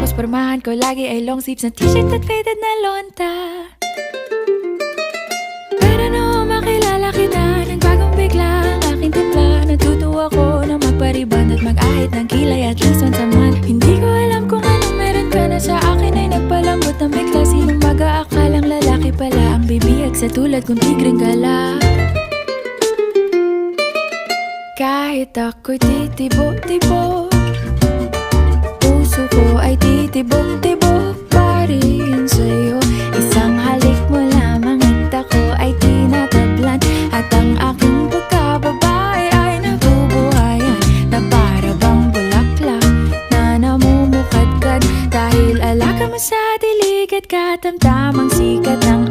Tapos pormahan ko lagi ay long sleeves na t-shirt at faded na lonta. Pero noong makilala kita, nagbagong bigla ang aking timpla. Natutuwa ko na magpariban at mag-ahit ng kilay at least once a month. Hindi ko alam kung anong meron ka na sa akin ay nagpalambot ng bigla. Sinong mag-aakalang lalaki pala ang bibihag sa tulad kong tigreng gala. Kahit ako'y titibo-tibo, puso ko ay titibok-tibok pa rin sa'yo. Isang halik mo lamang at ako ay tinatablan, at ang aking pagkababae ay nabubuhayan na para bang bulaklak na namumukadkad. Dahil alaga mo sa dilig at katamtamang sikat ng